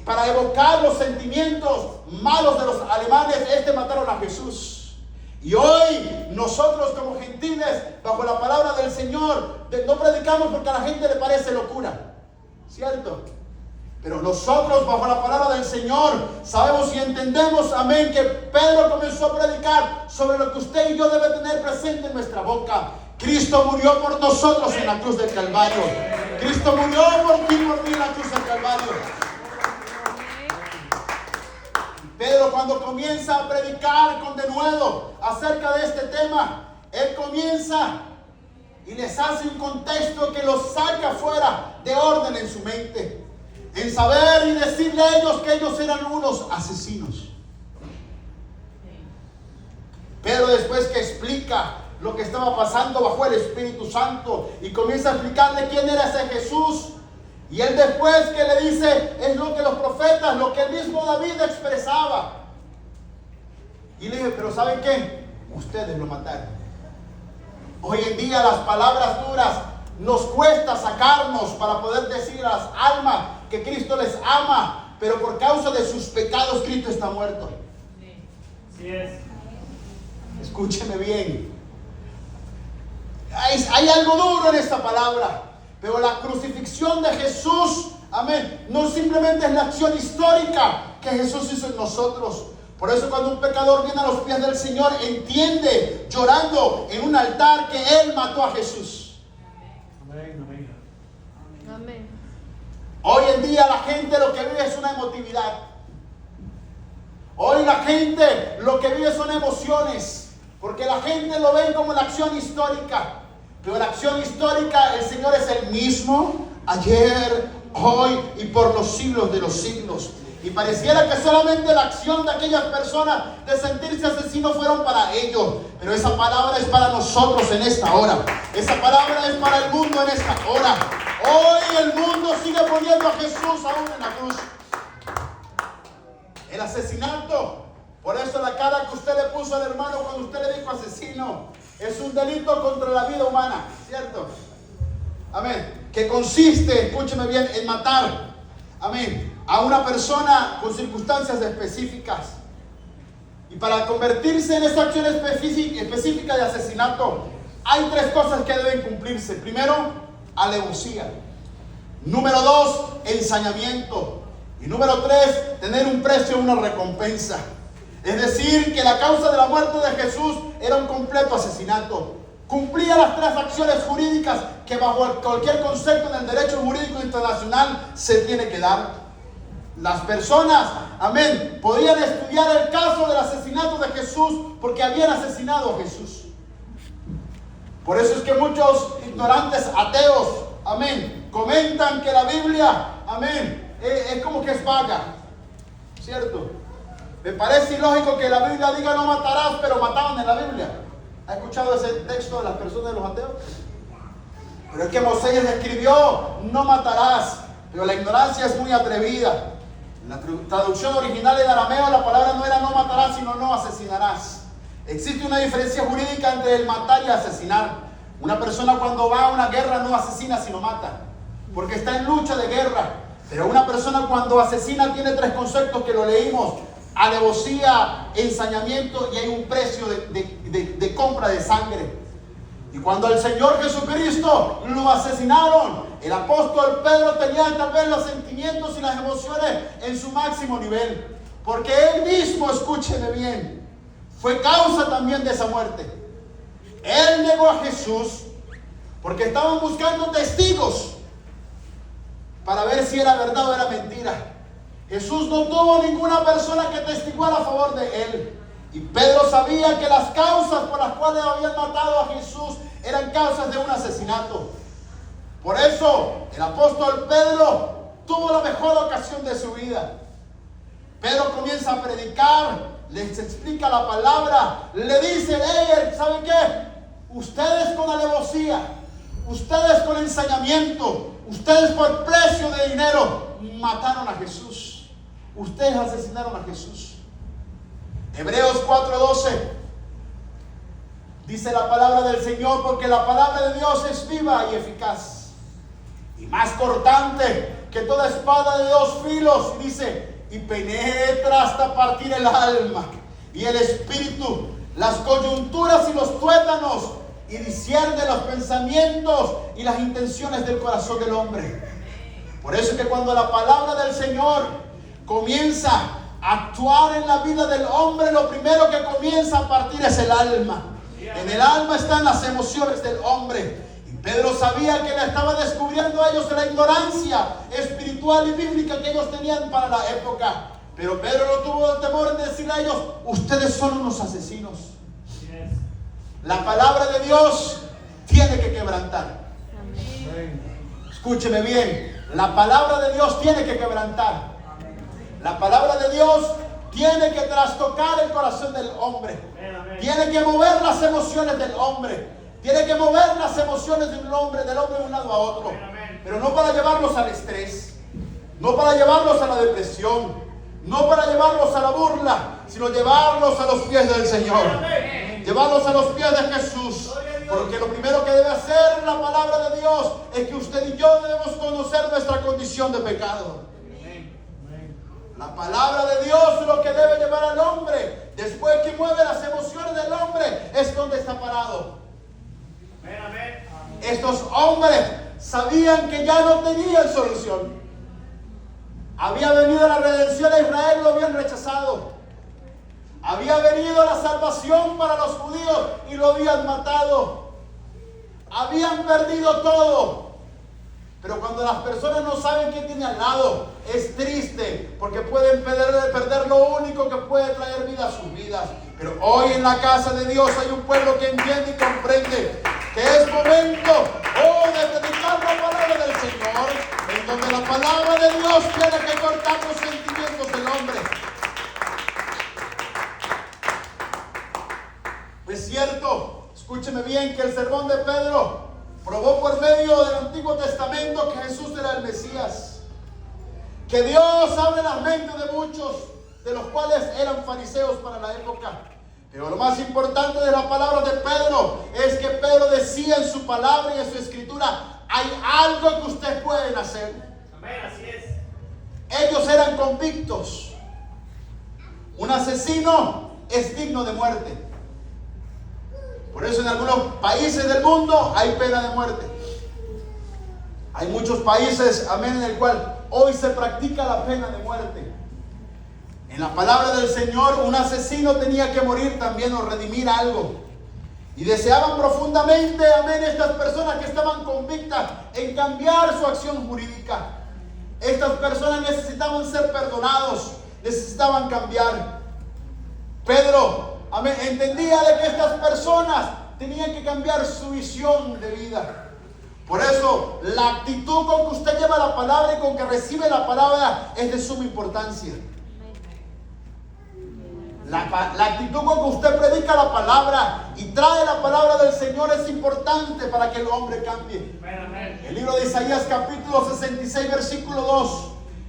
para evocar los sentimientos malos de los alemanes, mataron a Jesús. Y hoy nosotros como gentiles, bajo la palabra del Señor, no predicamos porque a la gente le parece locura, ¿cierto? Pero nosotros, bajo la palabra del Señor, sabemos y entendemos, amén, que Pedro comenzó a predicar sobre lo que usted y yo debe tener presente en nuestra boca. Cristo murió por nosotros en la cruz del Calvario. Cristo murió por ti y por mí en la cruz del Calvario. Pedro, cuando comienza a predicar con denuedo acerca de este tema, él comienza y les hace un contexto que los saca fuera de orden en su mente, en saber y decirle a ellos que ellos eran unos asesinos. Pedro, después que explica lo que estaba pasando bajo el Espíritu Santo y comienza a explicarle quién era ese Jesús, y él después que le dice, es lo que los profetas, lo que el mismo David expresaba. Y le dije, pero ¿saben qué? Ustedes lo mataron. Hoy en día las palabras duras nos cuesta sacarnos para poder decir a las almas que Cristo les ama, pero por causa de sus pecados Cristo está muerto. Así es. Escúcheme bien. Hay algo duro en esta palabra. Pero la crucifixión de Jesús, amén, no simplemente es la acción histórica que Jesús hizo en nosotros. Por eso cuando un pecador viene a los pies del Señor, entiende, llorando en un altar, que Él mató a Jesús. Amén, amén. Amén. Hoy en día la gente lo que vive es una emotividad. Hoy la gente lo que vive son emociones, porque la gente lo ve como la acción histórica. Pero la acción histórica, el Señor es el mismo ayer, hoy y por los siglos de los siglos. Y pareciera que solamente la acción de aquellas personas de sentirse asesinos fueron para ellos. Pero esa palabra es para nosotros en esta hora. Esa palabra es para el mundo en esta hora. Hoy el mundo sigue poniendo a Jesús aún en la cruz. El asesinato, por eso la cara que usted le puso al hermano cuando usted le dijo asesino, es un delito contra la vida humana, ¿cierto? Amén. Que consiste, escúcheme bien, en matar, amén, a una persona con circunstancias específicas. Y para convertirse en esa acción específica de asesinato, hay tres cosas que deben cumplirse. Primero, alevosía. Número 2, ensañamiento. Y número 3, tener un precio, una recompensa. Es decir, que la causa de la muerte de Jesús era un completo asesinato. Cumplía las tres acciones jurídicas que bajo cualquier concepto en el derecho jurídico internacional se tiene que dar. Las personas, amén, podían estudiar el caso del asesinato de Jesús porque habían asesinado a Jesús. Por eso es que muchos ignorantes ateos, amén, comentan que la Biblia, amén, es como que es vaga, ¿cierto? Me parece ilógico que la Biblia diga no matarás, pero mataban en la Biblia. ¿Ha escuchado ese texto de las personas de los ateos? Pero es que Moisés escribió, no matarás. Pero la ignorancia es muy atrevida. En la traducción original en arameo la palabra no era no matarás, sino no asesinarás. Existe una diferencia jurídica entre el matar y asesinar. Una persona cuando va a una guerra no asesina, sino mata, porque está en lucha de guerra. Pero una persona cuando asesina tiene tres conceptos que lo leímos: alevosía, ensañamiento, y hay un precio de compra de sangre. Y cuando al Señor Jesucristo lo asesinaron, el apóstol Pedro tenía tal vez los sentimientos y las emociones en su máximo nivel, porque él mismo, escúcheme bien, fue causa también de esa muerte. Él negó a Jesús porque estaban buscando testigos para ver si era verdad o era mentira. Jesús no tuvo ninguna persona que testiguara a favor de él. Y Pedro sabía que las causas por las cuales habían matado a Jesús eran causas de un asesinato. Por eso el apóstol Pedro tuvo la mejor ocasión de su vida. Pedro comienza a predicar, les explica la palabra, le dice: ¿saben qué? Ustedes con alevosía, ustedes con ensañamiento, ustedes por precio de dinero mataron a Jesús. Ustedes asesinaron a Jesús. Hebreos 4:12 dice la palabra del Señor: porque la palabra de Dios es viva y eficaz, y más cortante que toda espada de dos filos, y dice, y penetra hasta partir el alma y el espíritu, las coyunturas y los tuétanos, y discierne los pensamientos y las intenciones del corazón del hombre. Por eso es que cuando la palabra del Señor comienza a actuar en la vida del hombre, lo primero que comienza a partir es el alma. En el alma están las emociones del hombre. Y Pedro sabía que le estaba descubriendo a ellos de la ignorancia espiritual y bíblica que ellos tenían para la época. Pero Pedro no tuvo temor en decirle a ellos: ustedes son unos asesinos. La palabra de Dios tiene que quebrantar. Escúcheme bien, la palabra de Dios tiene que quebrantar. La palabra de Dios tiene que trastocar el corazón del hombre. Tiene que mover las emociones del hombre. Tiene que mover las emociones del hombre de un lado a otro. Pero no para llevarlos al estrés, no para llevarlos a la depresión, no para llevarlos a la burla, sino llevarlos a los pies del Señor. Llevarlos a los pies de Jesús. Porque lo primero que debe hacer la palabra de Dios es que usted y yo debemos conocer nuestra condición de pecado. La palabra de Dios es lo que debe llevar al hombre. Después que mueve las emociones del hombre, es donde está parado. Estos hombres sabían que ya no tenían solución. Había venido la redención a Israel, lo habían rechazado. Había venido la salvación para los judíos y lo habían matado. Habían perdido todo. Pero cuando las personas no saben quién tiene al lado, es triste, porque pueden perder lo único que puede traer vida a sus vidas. Pero hoy en la casa de Dios hay un pueblo que entiende y comprende que es momento de predicar la palabra del Señor, en donde la palabra de Dios tiene que cortar los sentimientos del hombre. Es cierto, escúcheme bien, que el sermón de Pedro probó por medio del Antiguo Testamento que Jesús era el Mesías, que Dios abre las mentes de muchos, de los cuales eran fariseos para la época. Pero lo más importante de la palabra de Pedro es que Pedro decía en su palabra y en su escritura: hay algo que ustedes pueden hacer. Amén, así es. Ellos eran convictos. Un asesino es digno de muerte. Por eso en algunos países del mundo hay pena de muerte. Hay muchos países, amén, en el cual hoy se practica la pena de muerte. En la palabra del Señor, un asesino tenía que morir también o redimir algo. Y deseaban profundamente, amén, estas personas que estaban convictas en cambiar su acción jurídica. Estas personas necesitaban ser perdonados, necesitaban cambiar. Pedro, amén, entendía de que estas personas tenían que cambiar su visión de vida. Por eso, la actitud con que usted lleva la palabra y con que recibe la palabra es de suma importancia. La actitud con que usted predica la palabra y trae la palabra del Señor es importante para que el hombre cambie. El libro de Isaías capítulo 66 versículo 2.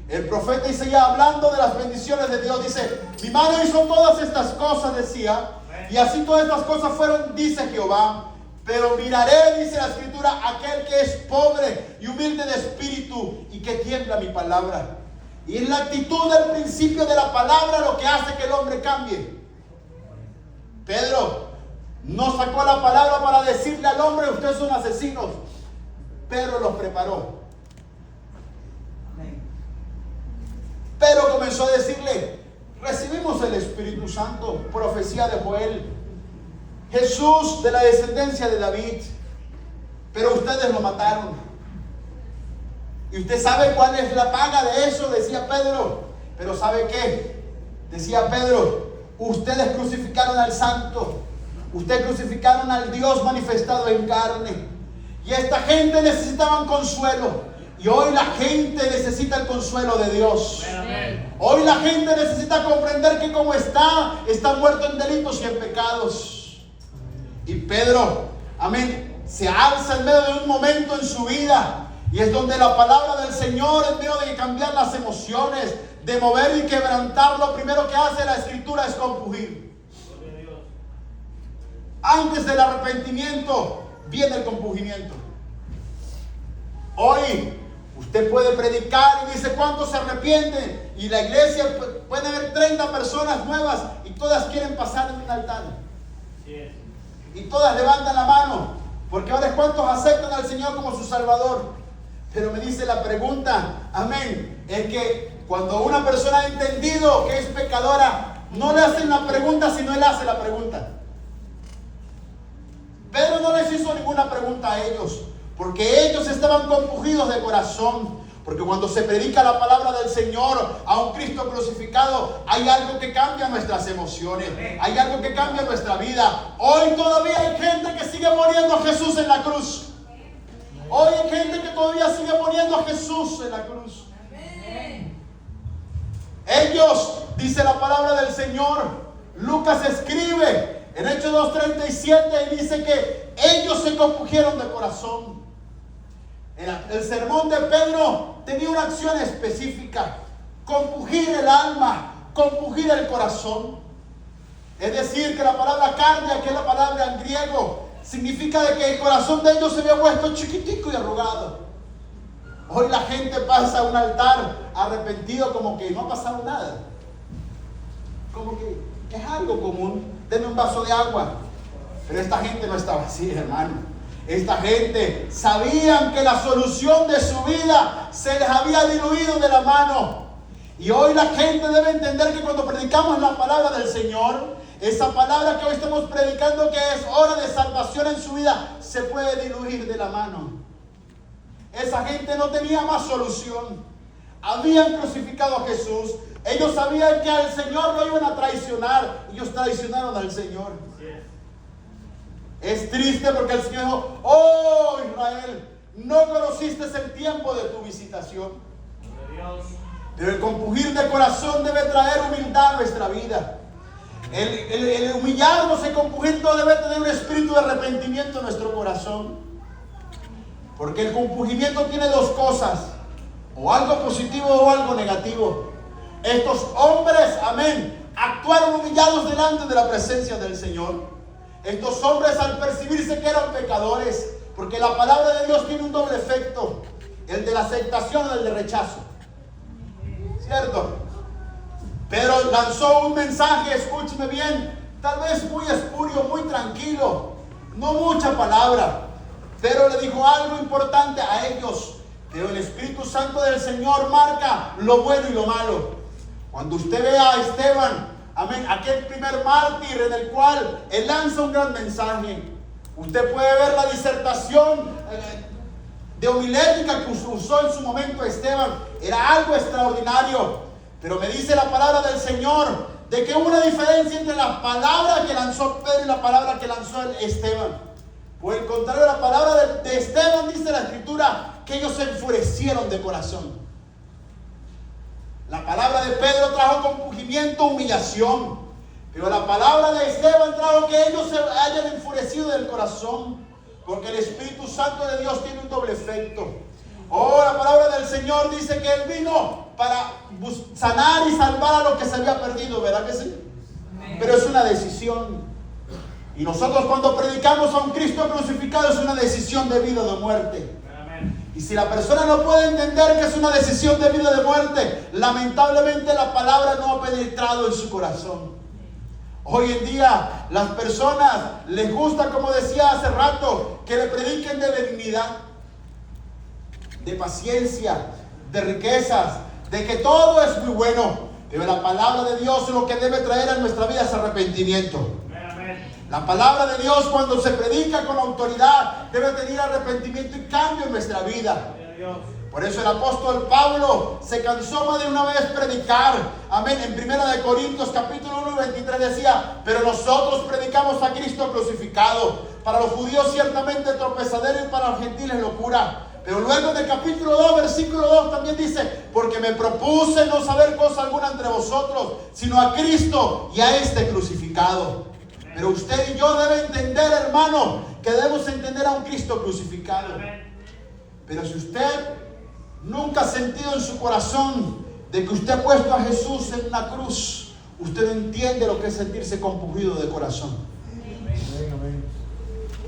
El profeta Isaías, hablando de las bendiciones de Dios, dice: mi mano hizo todas estas cosas, decía, y así todas estas cosas fueron, dice Jehová. Pero miraré, dice la escritura, aquel que es pobre y humilde de espíritu y que tiembla mi palabra. Y en la actitud del principio de la palabra lo que hace que el hombre cambie. Pedro no sacó la palabra para decirle al hombre: ustedes son asesinos. Pedro los preparó. Pedro comenzó a decirle: recibimos el Espíritu Santo, profecía de Joel, Jesús de la descendencia de David, pero ustedes lo mataron. Y usted sabe cuál es la paga de eso, decía Pedro. Pero ¿sabe qué? Decía Pedro: ustedes crucificaron al Santo, ustedes crucificaron al Dios manifestado en carne. Y esta gente necesitaba consuelo. Y hoy la gente necesita el consuelo de Dios. Hoy la gente necesita comprender que como está muerto en delitos y en pecados. Y Pedro, amén, se alza en medio de un momento en su vida. Y es donde la palabra del Señor, en medio de cambiar las emociones, de mover y quebrantar, lo primero que hace la Escritura es compugir. Antes del arrepentimiento viene el compugimiento. Hoy usted puede predicar y dice: ¿cuántos se arrepienten? Y la iglesia puede haber 30 personas nuevas y todas quieren pasar en un altar. Y todas levantan la mano, porque ahora ¿cuántos aceptan al Señor como su Salvador? Pero me dice la pregunta, amén, es que cuando una persona ha entendido que es pecadora, no le hacen la pregunta, sino él hace la pregunta. Pedro no les hizo ninguna pregunta a ellos, porque ellos estaban compungidos de corazón. Porque cuando se predica la palabra del Señor a un Cristo crucificado, hay algo que cambia nuestras emociones, hay algo que cambia nuestra vida. Hoy todavía hay gente que sigue poniendo a Jesús en la cruz. Hoy hay gente que todavía sigue poniendo a Jesús en la cruz. Ellos, dice la palabra del Señor, Lucas escribe en Hechos 2:37 y dice que ellos se compungieron de corazón. El sermón de Pedro tenía una acción específica: compungir el alma, compungir el corazón. Es decir, que la palabra cardia, que es la palabra en griego, significa de que el corazón de ellos se había vuelto chiquitico y arrugado. Hoy la gente pasa a un altar arrepentido como que no ha pasado nada, como que es algo común. Denme un vaso de agua. Pero esta gente no estaba así, hermano. Esta gente sabían que la solución de su vida se les había diluido de la mano. Y hoy la gente debe entender que cuando predicamos la palabra del Señor, esa palabra que hoy estamos predicando, que es hora de salvación en su vida, se puede diluir de la mano. Esa gente no tenía más solución. Habían crucificado a Jesús. Ellos sabían que al Señor lo iban a traicionar. Ellos traicionaron al Señor. Es triste porque el Señor dijo: oh Israel, no conociste el tiempo de tu visitación. Pero el compungir de corazón debe traer humildad a nuestra vida. El humillarnos, el compungimiento debe tener un espíritu de arrepentimiento en nuestro corazón. Porque el compungimiento tiene dos cosas: o algo positivo o algo negativo. Estos hombres, amén, actuaron humillados delante de la presencia del Señor. Estos hombres, al percibirse que eran pecadores, porque la palabra de Dios tiene un doble efecto: el de la aceptación y el de rechazo. ¿Cierto? Pero lanzó un mensaje, escúcheme bien, tal vez muy espurio, muy tranquilo, no mucha palabra, pero le dijo algo importante a ellos. Pero el Espíritu Santo del Señor marca lo bueno y lo malo. Cuando usted ve a Esteban, amén, aquel primer mártir en el cual él lanza un gran mensaje, usted puede ver la disertación de homilética que usó en su momento Esteban. Era algo extraordinario. Pero me dice la palabra del Señor de que hubo una diferencia entre la palabra que lanzó Pedro y la palabra que lanzó Esteban. Por el contrario, la palabra de Esteban, dice la Escritura, que ellos se enfurecieron de corazón. La palabra de Pedro trajo compungimiento, humillación. Pero la palabra de Esteban trajo que ellos se hayan enfurecido del corazón, porque el Espíritu Santo de Dios tiene un doble efecto. Oh, la palabra del Señor dice que Él vino para sanar y salvar a lo que se había perdido, ¿verdad que sí? Amén. Pero es una decisión. Y nosotros cuando predicamos a un Cristo crucificado es una decisión de vida o de muerte. Amén. Y si la persona no puede entender que es una decisión de vida o de muerte, lamentablemente la palabra no ha penetrado en su corazón. Hoy en día las personas les gusta, como decía hace rato, que le prediquen de benignidad, de paciencia, de riquezas, de que todo es muy bueno. Pero la palabra de Dios lo que debe traer a nuestra vida es arrepentimiento. La palabra de Dios, cuando se predica con autoridad, debe tener arrepentimiento y cambio en nuestra vida. Por eso el apóstol Pablo se cansó más de una vez predicar. Amén. En 1 Corintios capítulo 1, 23 decía: pero nosotros predicamos a Cristo crucificado. Para los judíos ciertamente tropezadero y para los gentiles locura. Pero luego en el capítulo 2, versículo 2 también dice: porque me propuse no saber cosa alguna entre vosotros, sino a Cristo y a este crucificado. Pero usted y yo debe entender, hermano, que debemos entender a un Cristo crucificado. Pero si usted nunca ha sentido en su corazón de que usted ha puesto a Jesús en la cruz, usted no entiende lo que es sentirse compungido de corazón.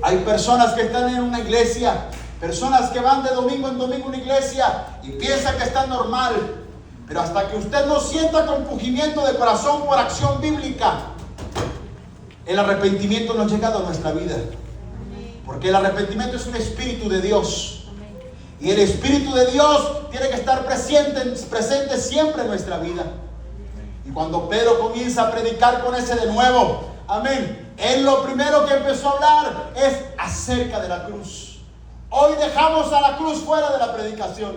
Hay personas que están en una iglesia, personas que van de domingo en domingo a una iglesia y piensan que está normal, pero hasta que usted no sienta compungimiento de corazón por acción bíblica, el arrepentimiento no ha llegado a nuestra vida. Porque el arrepentimiento es un espíritu de Dios. Y el Espíritu de Dios tiene que estar presente siempre en nuestra vida. Y cuando Pedro comienza a predicar con ese de nuevo, amén, él lo primero que empezó a hablar es acerca de la cruz. Hoy dejamos a la cruz fuera de la predicación.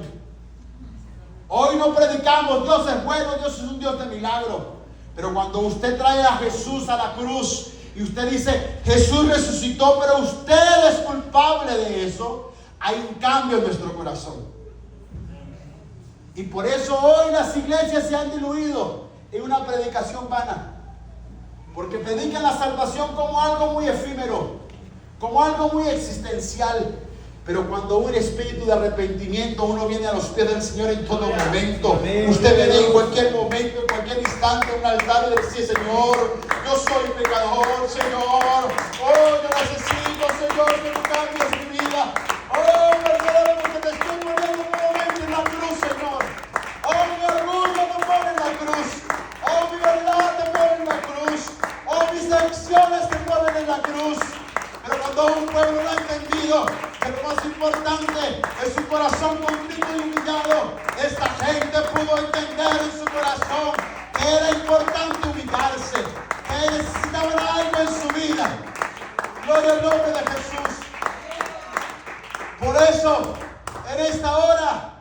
Hoy no predicamos, Dios es bueno, Dios es un Dios de milagro. Pero cuando usted trae a Jesús a la cruz y usted dice: Jesús resucitó, pero usted es culpable de eso, hay un cambio en nuestro corazón. Y por eso hoy las iglesias se han diluido en una predicación vana, porque predican la salvación como algo muy efímero, como algo muy existencial. Pero cuando un espíritu de arrepentimiento, uno viene a los pies del Señor en todo momento. Usted viene en cualquier momento, en cualquier instante a un altar y dice: Señor, yo soy pecador, Señor. Oh, yo necesito, Señor, que tú cambies mi vida. Oh, perdóname porque te estoy poniendo nuevamente en la cruz, Señor. Oh, mi orgullo me pone en la cruz. Oh, mi verdad te pone en la cruz. Oh, mis acciones te ponen en la cruz. Pero cuando un pueblo lo ha entendido, que lo más importante es su corazón contrito y humillado, esta gente pudo entender en su corazón que era importante humillarse, que necesitaban algo en su vida. Gloria al nombre de Jesús. Por eso, en esta hora,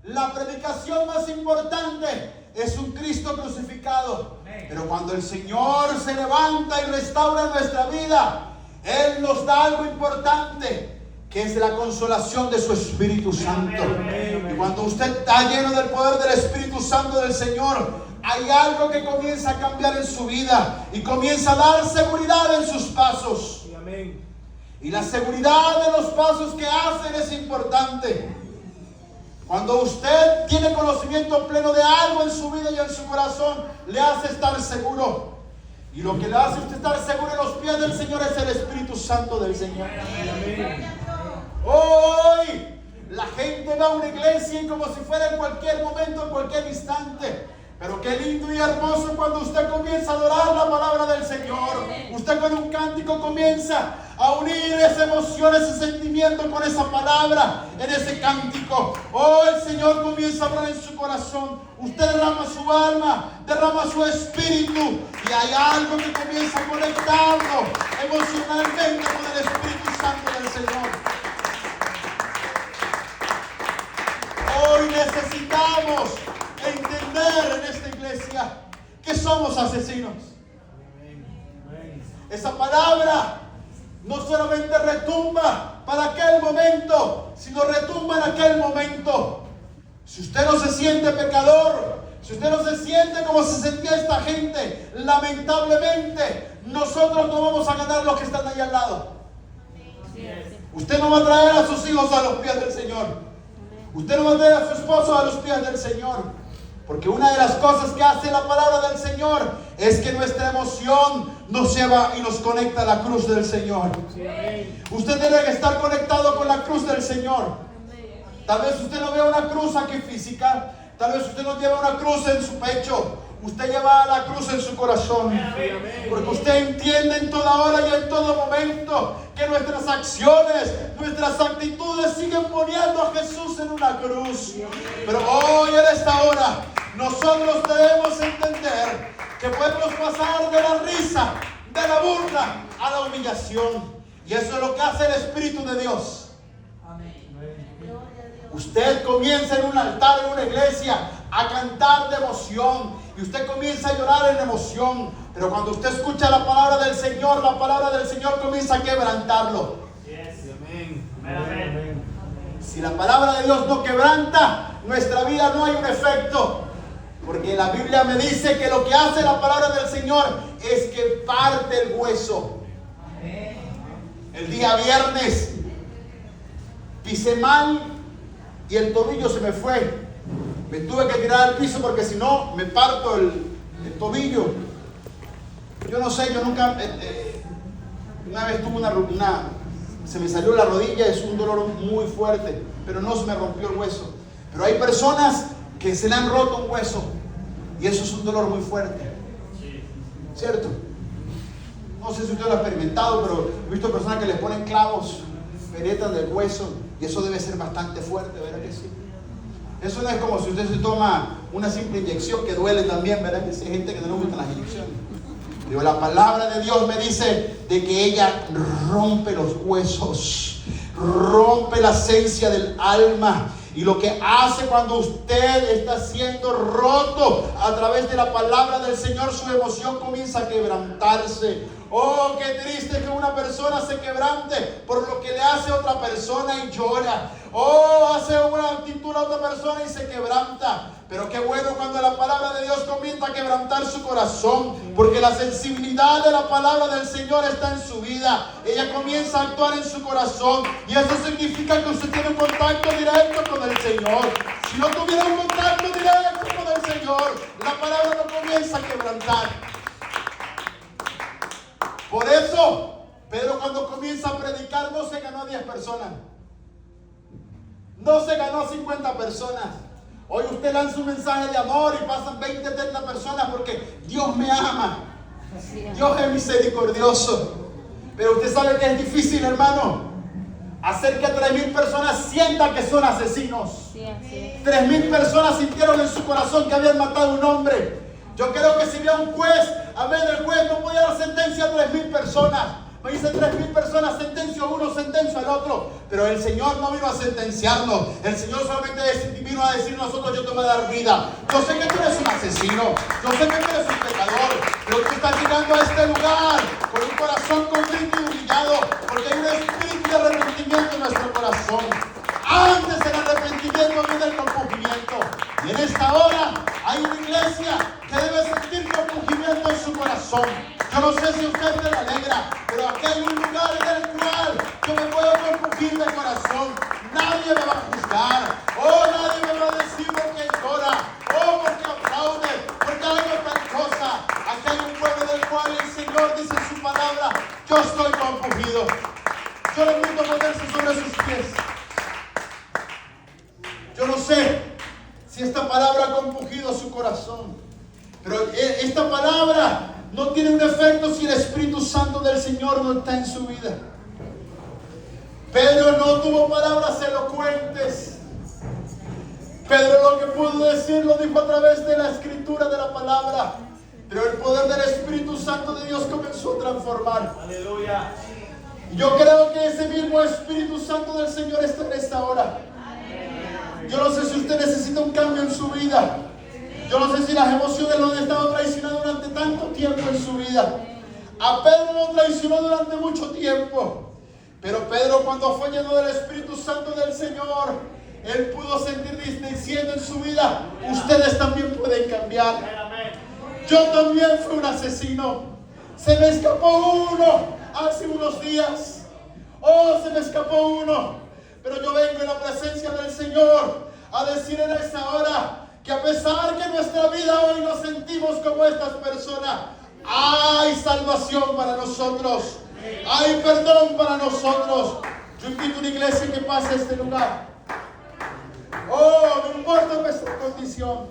la predicación más importante es un Cristo crucificado. Pero cuando el Señor se levanta y restaura nuestra vida, Él nos da algo importante, que es la consolación de su Espíritu Santo. Y cuando usted está lleno del poder del Espíritu Santo del Señor, hay algo que comienza a cambiar en su vida y comienza a dar seguridad en sus pasos. Y la seguridad de los pasos que hacen es importante. Cuando usted tiene conocimiento pleno de algo en su vida y en su corazón, le hace estar seguro. Y lo que le hace usted estar seguro en los pies del Señor es el Espíritu Santo del Señor. Hoy la gente va a una iglesia y como si fuera en cualquier momento, en cualquier instante. Pero qué lindo y hermoso cuando usted comienza a adorar la palabra del Señor. Usted con un cántico comienza a unir esa emoción, ese sentimiento con esa palabra, en ese cántico. Oh, el Señor comienza a hablar en su corazón. Usted derrama su alma, derrama su espíritu, y hay algo que comienza a conectarlo emocionalmente con el Espíritu Santo del Señor. Hoy necesitamos entender en esta iglesia que somos asesinos. Esa palabra no solamente retumba para aquel momento, sino retumba en aquel momento. Si usted no se siente pecador, Si usted no se siente como se sentía esta gente, lamentablemente nosotros no vamos a ganar los que están ahí al lado. Usted no va a traer a sus hijos a los pies del Señor. Usted no va a traer a su esposo a los pies del Señor. Porque una de las cosas que hace la palabra del Señor es que nuestra emoción nos lleva y nos conecta a la cruz del Señor. Usted tiene que estar conectado con la cruz del Señor. Tal vez usted no vea una cruz aquí física. Tal vez usted no lleva una cruz en su pecho. Usted lleva la cruz en su corazón. Porque usted entiende en toda hora y en todo momento que nuestras acciones, nuestras actitudes siguen poniendo a Jesús en una cruz. Pero hoy en esta hora nosotros debemos entender que podemos pasar de la risa, de la burla a la humillación. Y eso es lo que hace el Espíritu de Dios. Usted comienza en un altar, en una iglesia, a cantar de emoción. Y usted comienza a llorar en emoción. Pero cuando usted escucha la palabra del Señor, la palabra del Señor comienza a quebrantarlo. Amén. Si la palabra de Dios no quebranta, nuestra vida no hay un efecto. Porque la Biblia me dice que lo que hace la palabra del Señor es que parte el hueso. El día viernes pisé mal y el tobillo se me fue. Me tuve que tirar al piso porque si no me parto el tobillo. Yo no sé, yo nunca... una vez tuve se me salió la rodilla, es un dolor muy fuerte, pero no se me rompió el hueso. Pero hay personas que se le han roto un hueso y eso es un dolor muy fuerte. ¿Cierto? No sé si usted lo ha experimentado, pero he visto personas que les ponen clavos, penetran del hueso y eso debe ser bastante fuerte, ¿verdad que sí? Eso no es como si usted se toma una simple inyección que duele también, ¿verdad? Que hay gente que no le gustan las inyecciones. Pero la palabra de Dios me dice de que ella rompe los huesos, rompe la esencia del alma. Y lo que hace cuando usted está siendo roto a través de la palabra del Señor, su emoción comienza a quebrantarse. Oh, qué triste que una persona se quebrante por lo que le hace a otra persona y llora. Oh, hace una actitud a otra persona y se quebranta. Pero qué bueno cuando la palabra de Dios comienza a quebrantar su corazón, porque la sensibilidad de la palabra del Señor está en su vida. Ella comienza a actuar en su corazón y eso significa que usted tiene un contacto directo con el Señor. Si no tuviera un contacto directo con el Señor, la palabra no comienza a quebrantar. Por eso, Pedro cuando comienza a predicar no se ganó a 10 personas. No se ganó a 50 personas. Hoy usted lanza un mensaje de amor y pasan 20, 30 personas porque Dios me ama. Dios es misericordioso. Pero usted sabe que es difícil, hermano, hacer que 3,000 personas sientan que son asesinos. 3,000 personas sintieron en su corazón que habían matado a un hombre. Yo creo que si había un juez, amén, el juez no podía dar sentencia a 3,000 personas. Me dice 3,000 personas, sentencio a uno, sentencio al otro. Pero el Señor no vino a sentenciarnos. El Señor solamente vino a decir a nosotros: yo te voy a dar vida. Yo sé que tú eres un asesino. Yo sé que tú eres un pecador. Pero tú estás llegando a este lugar con un corazón contrito y humillado. Porque hay un espíritu de arrepentimiento en nuestro corazón. Antes del arrepentimiento viene el compungimiento. Y en esta hora hay una iglesia que debe sentir compungimiento en su corazón. Yo no sé si usted se le alegra, pero aquí hay un lugar en el cual yo me puedo compungir de corazón. Nadie me va a juzgar. Oh, nadie me va a decir por qué llora. Oh, porque aplaude. Porque hago tal cosa. Aquí hay un pueblo del cual el Señor dice en su palabra: yo estoy compungido. Yo le invito a ponerse sobre sus pies. Yo no sé si esta palabra ha compungido su corazón, pero esta palabra no tiene un efecto si el Espíritu Santo del Señor no está en su vida. Pedro no tuvo palabras elocuentes. Pedro lo que pudo decir lo dijo a través de la escritura de la palabra, pero el poder del Espíritu Santo de Dios comenzó a transformar. Aleluya. Yo creo que ese mismo Espíritu Santo del Señor está en esta hora. Yo no sé si usted necesita un cambio en su vida. Yo no sé si las emociones lo han estado traicionando durante tanto tiempo en su vida. A Pedro lo traicionó durante mucho tiempo. Pero Pedro, cuando fue lleno del Espíritu Santo del Señor, Él pudo sentir diciendo en su vida, ustedes también pueden cambiar. Yo también fui un asesino. Se me escapó uno hace unos días. Oh, se me escapó uno. Pero yo vengo en la presencia del Señor a decir en esta hora que a pesar que nuestra vida hoy nos sentimos como estas personas, hay salvación para nosotros. Hay perdón para nosotros. Yo invito a una iglesia que pase a este lugar. Oh, no importa nuestra condición.